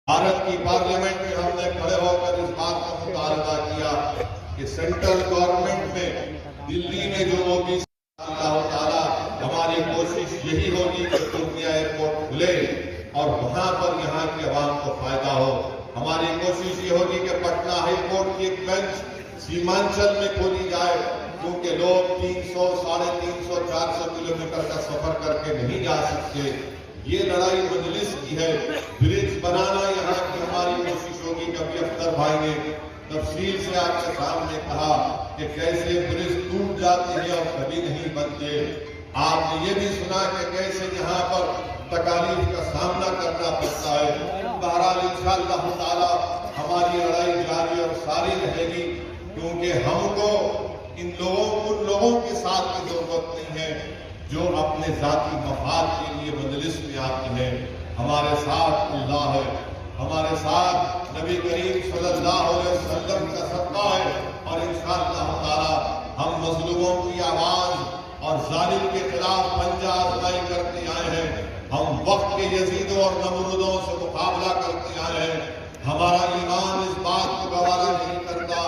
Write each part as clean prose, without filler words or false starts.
بھارت کی پارلیمنٹ میں ہم نے کھڑے ہو کر اس بات کا مطالبہ کیا کہ سینٹرل گورنمنٹ میں دلی میں جو ہوگی اللہ تعالیٰ ہماری کوشش یہی ہوگی کہ پورنیہ ایئرپورٹ کھلے اور وہاں پر یہاں کے عوام کو فائدہ ہو. ہماری کوشش یہ ہوگی کہ پٹنہ ہائی کورٹ کی ایک بینچ سیمانچل میں کھولی جائے، کیونکہ لوگ 300، 350، 400 کلومیٹر کا سفر کر کے نہیں جا سکتے. یہ لڑائی مجلس کی ہے. برج بنانا یہاں کی ہماری کوشش ہوگی. کبھی اختر بھائی نے تفصیل سے آپ کے سامنے کہا کہ کیسے برج ٹوٹ جاتے ہیں اور کبھی نہیں بنتے. آپ نے یہ بھی سنا کہ کیسے یہاں پر تکالیف کا سامنا کرنا پڑتا ہے. بہرحال انشاءاللہ تعالی ہماری لڑائی جاری اور ساری رہے گی، کیونکہ ہم کو ان لوگوں کے ساتھ کی ضرورت نہیں ہے جو اپنے ذاتی مفاد کے لیے مجلس میں آتے ہیں. ہمارے ساتھ اللہ ہے، ہمارے ساتھ نبی کریم صلی اللہ علیہ وسلم کا صدقہ ہے، اور انشاءاللہ تعالی ہم مظلوموں کی آواز اور ظالم کے خلاف پنجہ آزمائی کرتے آئے ہیں. ہم وقت کے یزیدوں اور نمرودوں سے مقابلہ کرتے آئے ہیں. ہمارا ایمان اس بات کو گوارا نہیں کرتا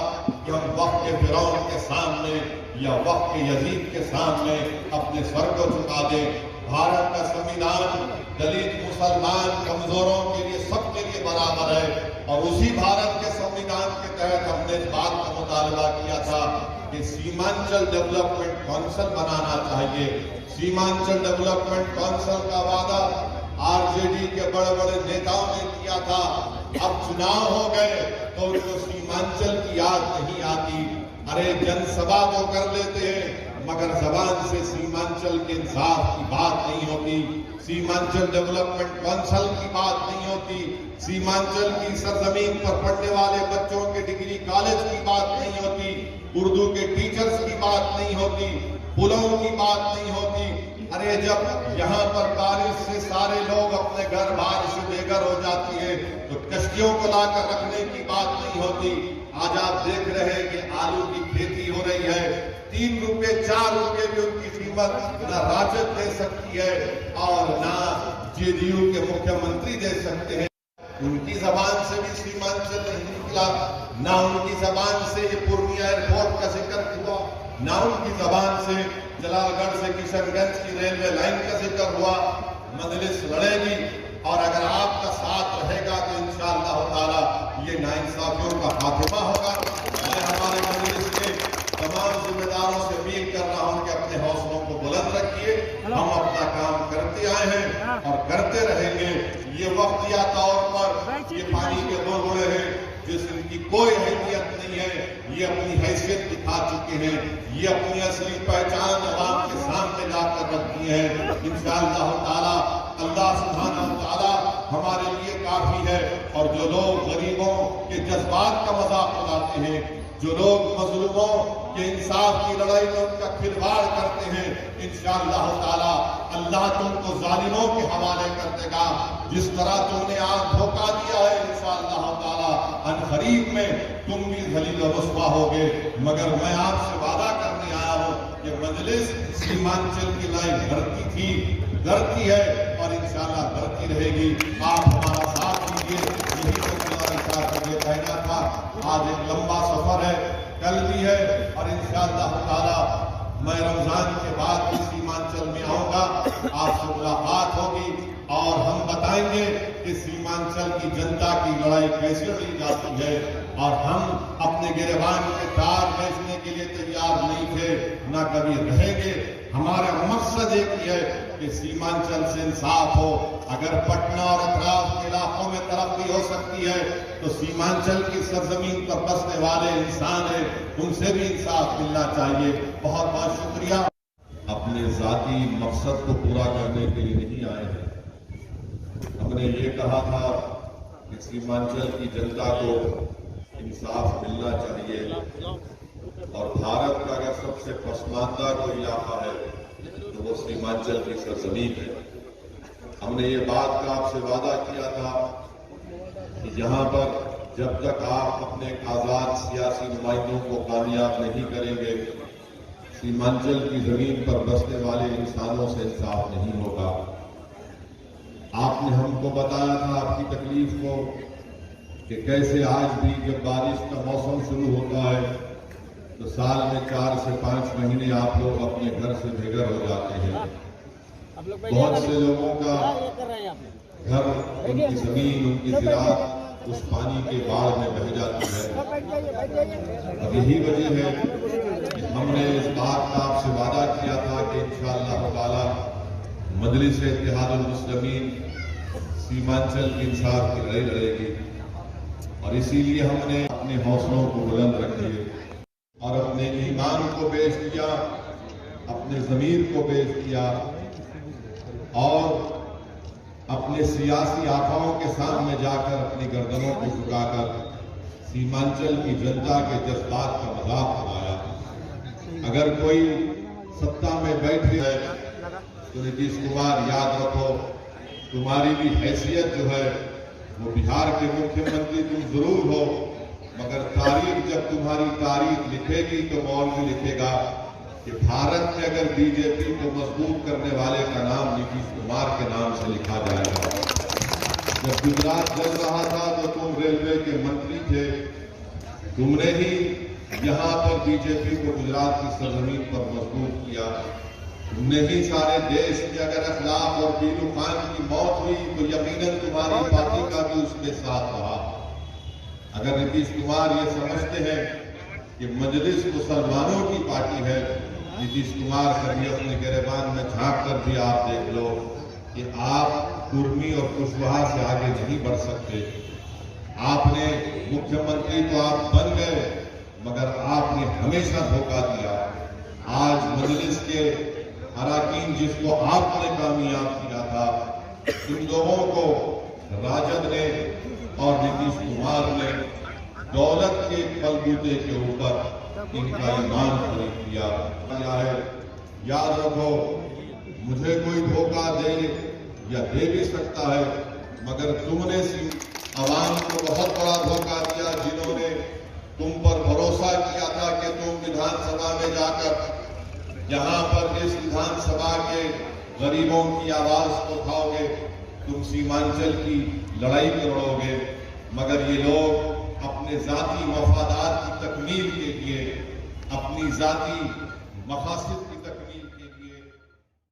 کہ ہم وقت کے فرعون کے سامنے یا وقت کے یزید کے سامنے اپنے سر کو جھکا دیں. بھارت کا سنویدھان دلت، مسلمان، کمزوروں کے لیے سب کے لیے برابر ہے، اور اسی بھارت کے سنویدھان کے تحت ہم نے اس بات کا مطالبہ کیا تھا کہ سیمانچل ڈیولپمنٹ کونسل بنانا چاہیے. سیمانچل ڈیولپمنٹ کونسل کا وعدہ RJD کے بڑے بڑے نیتاؤں نے کیا تھا. اب چناؤ ہو گئے تو ان کو سیمانچل کی یاد نہیں آتی. ارے جن سبھا تو کر لیتے ہیں مگر زبان سے سیمانچل کے انصاف کی بات نہیں ہوتی، سیمانچل ڈیولپمنٹ کونسل کی بات نہیں ہوتی، سیمانچل کی سرزمین پر پڑھنے والے بچوں کے ڈگری کالج کی بات نہیں ہوتی، اردو کے ٹیچرز کی بات نہیں ہوتی، پلوں کی بات نہیں ہوتی. ارے جب یہاں پر بارش سے سارے لوگ اپنے گھر بار سے بے گھر ہو جاتی ہے تو کشتیوں کو لا کر رکھنے کی بات نہیں ہوتی. آج آپ دیکھ رہے ہیں کہ آلو کی کھیتی ہو رہی ہے، 3 روپے 4 روپے بھی ان کی قیمت نہ راجد دے سکتی ہے اور نہ JDU کے مکھیہ منتری دے سکتے ہیں. ان کی زبان سے بھی سیمانچل نہیں نکلا، نہ ان کی زبان سے یہ پورنیہ ایئرپورٹ کا ذکر ہوا، نہ ان کی زبان سے جلال گڑھ سے کشن گنج کی ریلوے لائن کا ذکر ہوا. مجلس لڑے گی، اور اگر آپ کا ساتھ رہے گا تو انشاءاللہ تعالی یہ ناانصافیوں کا خاتمہ ہوگا. میں ہمارے مجلس کے تمام ذمہ داروں سے اپیل کر رہا ہوں کہ اپنے حوصلوں کو بلند رکھیے. ہم اپنا کام کرتے آئے ہیں اور کرتے رہیں گے. یہ وقتیہ طور پر یہ پانی کے 2 گھوڑے ہیں جس ان کی کوئی حیثیت نہیں ہے، یہ اپنی حیثیت دکھا چکے ہیں، یہ اپنی اصلی پہچان عوام کے سامنے لا کر رکھتی ہیں. انشاءاللہ تعالی اللہ سبحانہ وتعالی ہمارے لیے کافی ہے. اور جو لوگ غریبوں کے جذبات کا مذاق اڑاتے ہیں، جو لوگ مظلوموں کے انصاف کی لڑائی میں ان کا کھلواڑ کرتے ہیں، انشاءاللہ تعالی اللہ تم کو ظالموں کے حوالے کر دے گا. جس طرح تم نے آج دھوکہ دیا ہے انشاءاللہ تعالی عنقریب میں تم بھی ذلیل و رسوا ہوگے. مگر میں آپ سے وعدہ کرنے آیا ہوں کہ مجلس سیمانچل کی لڑائی لڑتی تھی، لڑتی ہے اور انشاءاللہ لڑتی رہے گی. آپ ہمارا ساتھ دیجیے. یہی تو کہنا تھا. آج ایک لمبا سفر ہے، کل بھی ہے، اور انشاءاللہ تعالی میں رمضان کے بعد بھی سیمانچل میں آؤں گا. آپ سے ملاقات ہوگی اور ہم بتائیں گے کہ سیمانچل کی جنتا کی لڑائی کیسے لڑی جاتی ہے. اور ہم اپنے گریبان کے تار بیچنے کے لیے تیار نہیں تھے، نہ کبھی رہیں گے. ہمارا مقصد ایک ہی ہے کہ سیمانچل سے انصاف ہو. اگر پٹنہ اور اطراف کے علاقوں میں ترقی ہو سکتی ہے تو سیمانچل کی سرزمین پر بسنے والے انسان ہیں، ان سے بھی انصاف ملنا چاہیے. بہت بہت شکریہ. اپنے ذاتی مقصد کو پورا کرنے کے لیے نہیں آئے ہیں. ہم نے یہ کہا تھا کہ سیمانچل کی جنتا کو انصاف ملنا چاہیے، اور بھارت کا اگر سب سے پسماندہ کوئی علاقہ ہے تو وہ سیمانچل کی سرزمین ہے. ہم نے یہ بات کا آپ سے وعدہ کیا تھا کہ یہاں پر جب تک آپ اپنے آزاد سیاسی نمائندوں کو کامیاب نہیں کریں گے، سیمانچل کی زمین پر بسنے والے انسانوں سے انصاف نہیں ہوگا. آپ نے ہم کو بتایا تھا آپ کی تکلیف کو کہ کیسے آج بھی جب بارش کا موسم شروع ہوتا ہے تو سال میں 4 سے 5 مہینے آپ لوگ اپنے گھر سے بے گھر ہو جاتے ہیں. بہت سے لوگوں کا گھر، ان کی زمین، ان کی زراعت اس پانی کے باڑھ میں بہہ جاتی ہے. اب یہی وجہ ہے کہ ہم نے اس بات کا آپ سے وعدہ کیا تھا کہ انشاءاللہ تعالی مجلس اتحاد المسلمین سیمانچل کی انصاف کی لڑائی لڑے گی، اور اسی لیے ہم نے اپنے حوصلوں کو بلند رکھے اور اپنے ایمان کو پیش کیا، اپنے ضمیر کو پیش کیا، اور اپنے سیاسی آقاؤں کے سامنے جا کر اپنی گردنوں کو جھکا کر سیمانچل کی جنتا کے جذبات کا مذاق اڑایا. اگر کوئی سطح میں بیٹھے ہے تو نتیش کمار یاد رکھو، تمہاری بھی حیثیت جو ہے وہ بہار کے مکھیہ منتری تم ضرور ہو، مگر تاریخ جب تمہاری تاریخ لکھے گی تو مولوی لکھے گا کہ بھارت میں اگر بی جے پی کو مضبوط کرنے والے کا نام نتیش کمار کے نام سے لکھا جائے گا. جب گجرات چل رہا تھا تو تم ریلوے کے منتری تھے، تم نے ہی یہاں پر بی جے پی کو گجرات کی سرزمین پر مضبوط کیا. تم نے ہی سارے دیش میں اگر اخلاق اور بیلو خان کی موت ہوئی تو یقیناً تمہاری پارٹی کا بھی اس کے ساتھ رہا. اگر نتیش کمار یہ سمجھتے ہیں کہ مجلس مسلمانوں کی پارٹی ہے، نتیش کمار کبھی اپنے گریبان میں جھانک کر بھی آپ دیکھ لو کہ آپ کرمی اور کشواہا سے آگے نہیں بڑھ سکتے. آپ نے مکھیہ منتری تو آپ بن گئے، مگر آپ نے ہمیشہ دھوکہ دیا. آج مجلس کے اراکین جس کو آپ نے کامیاب کیا تھا، ان لوگوں کو راجد نے اور نتیش کمار نے دولت کے بلبوتے کے اوپر ان کا ایمان خرید کیا ہے. یاد رکھو، مجھے کوئی دھوکہ دے یا دے بھی سکتا ہے، مگر تم نے عوام کو بہت بڑا دھوکہ دیا جنہوں نے تم پر بھروسہ کیا تھا کہ تم ودھان سبھا میں جا کر یہاں پر اس ودھان سبھا کے غریبوں کی آواز کو اٹھاؤ گے، تم سیمانچل کی لڑائی میں لڑو گے. مگر یہ لوگ اپنے ذاتی مفادات کی تکمیل کے لیے، اپنی ذاتی مقاصد